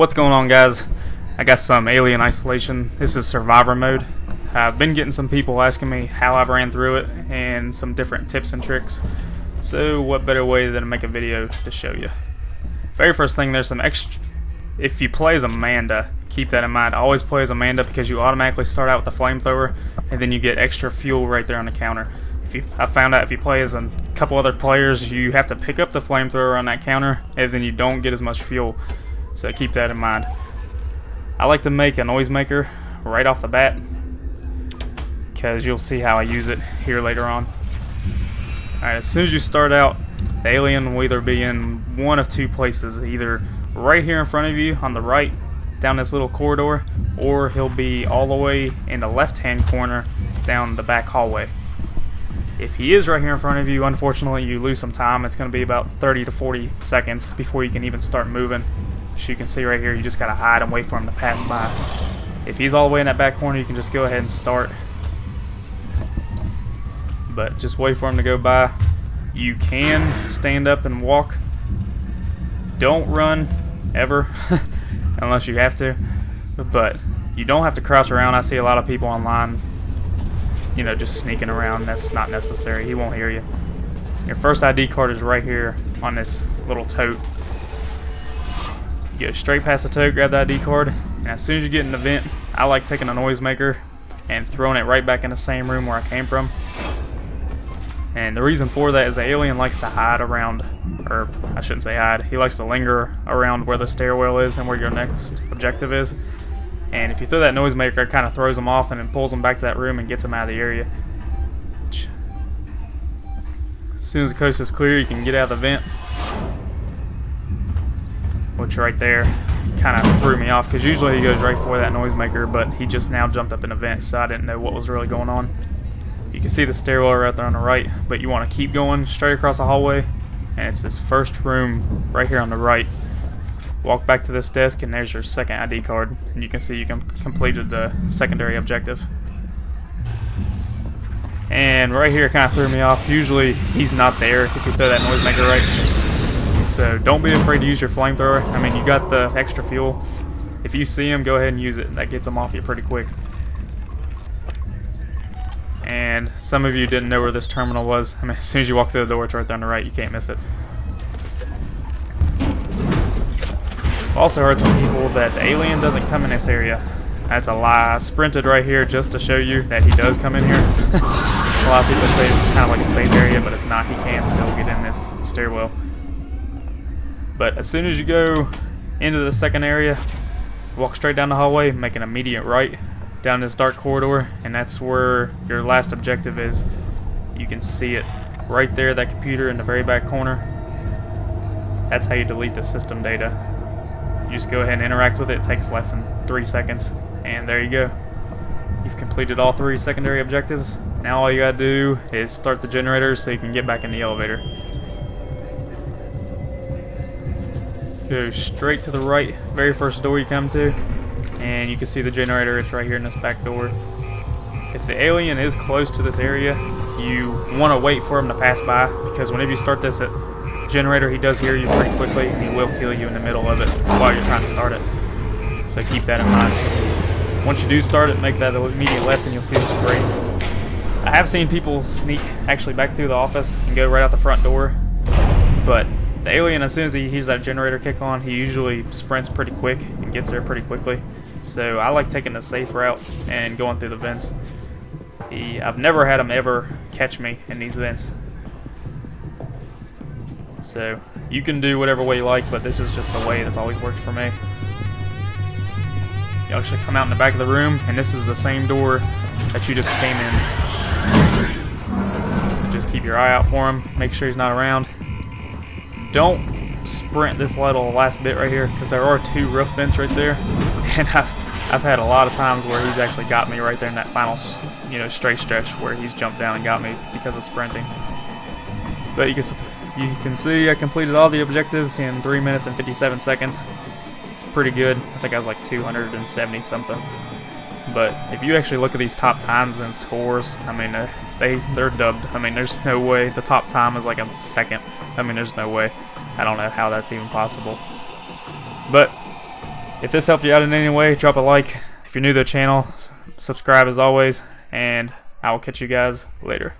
What's going on, guys? I got some Alien Isolation. This is survivor mode. I've been getting some people asking me how I've ran through it and some different tips and tricks. So what better way than to make a video to show you. Very first thing, there's some extra. If you play as Amanda, keep that in mind. Always play as Amanda because you automatically start out with the flamethrower and then you get extra fuel right there on the counter. I found out if you play as a couple other players, you have to pick up the flamethrower on that counter and then you don't get as much fuel. So keep that in mind. I like to make a noisemaker right off the bat because you'll see how I use it here later on. Alright, as soon as you start out, the alien will either be in one of two places, either right here in front of you on the right down this little corridor, or he'll be all the way in the left hand corner down the back hallway. If he is right here in front of you, unfortunately you lose some time. It's going to be about 30 to 40 seconds before you can even start moving. As you can see right here, you just got to hide and wait for him to pass by. If he's all the way in that back corner, you can just go ahead and start. But just wait for him to go by. You can stand up and walk. Don't run, ever, unless you have to. But you don't have to crouch around. I see a lot of people online, you know, just sneaking around. That's not necessary. He won't hear you. Your first ID card is right here on this little tote. Go straight past the tote, grab the ID card, and as soon as you get in the vent, I like taking a noisemaker and throwing it right back in the same room where I came from. And the reason for that is the alien likes to hide around, or I shouldn't say hide, he likes to linger around where the stairwell is and where your next objective is. And if you throw that noisemaker, it kind of throws him off and then pulls him back to that room and gets him out of the area. As soon as the coast is clear, you can get out of the vent. Which right there kind of threw me off because usually he goes right for that noisemaker, but he just now jumped up in a vent, so I didn't know what was really going on. You can see the stairwell right there on the right, but you want to keep going straight across the hallway, and it's this first room right here on the right. Walk back to this desk, and there's your second ID card, and you can see you completed the secondary objective. And right here kind of threw me off. Usually he's not there if you throw that noisemaker right. So don't be afraid to use your flamethrower. I mean, you got the extra fuel. If you see him, go ahead and use it. That gets him off you pretty quick. And some of you didn't know where this terminal was. I mean, as soon as you walk through the door, it's right there on the right. You can't miss it. I've also heard some people that the alien doesn't come in this area. That's a lie. I sprinted right here just to show you that he does come in here. A lot of people say it's kind of like a safe area, but it's not. He can still get in this stairwell. But as soon as you go into the second area, walk straight down the hallway, make an immediate right down this dark corridor, and that's where your last objective is. You can see it right there, that computer in the very back corner. That's how you delete the system data. You just go ahead and interact with it. It takes less than 3 seconds, and there you go. You've completed all 3 secondary objectives. Now all you gotta do is start the generator so you can get back in the elevator. Go straight to the right, very first door you come to, and you can see the generator. It's right here in this back door. If the alien is close to this area, you want to wait for him to pass by, because whenever you start this generator, he does hear you pretty quickly, and he will kill you in the middle of it while you're trying to start it. So keep that in mind. Once you do start it, make that immediate left, and you'll see this grate. I have seen people sneak actually back through the office and go right out the front door, but the alien, as soon as he hears that generator kick on, he usually sprints pretty quick and gets there pretty quickly. So I like taking the safe route and going through the vents. I've never had him ever catch me in these vents. So you can do whatever way you like, but this is just the way that's always worked for me. You actually come out in the back of the room, and this is the same door that you just came in. So just keep your eye out for him. Make sure he's not around. Don't sprint this little last bit right here, because there are 2 roof vents right there, and I've had a lot of times where he's actually got me right there in that final, you know, straight stretch where he's jumped down and got me because of sprinting. But you can see I completed all the objectives in 3 minutes and 57 seconds. It's pretty good. I think I was like 270 something. But if you actually look at these top times and scores, I mean, they're dubbed. I mean, there's no way the top time is like a second. I mean, there's no way. I don't know how that's even possible. But If this helped you out in any way, drop a like. If you're new to the channel, subscribe as always, and I will catch you guys later.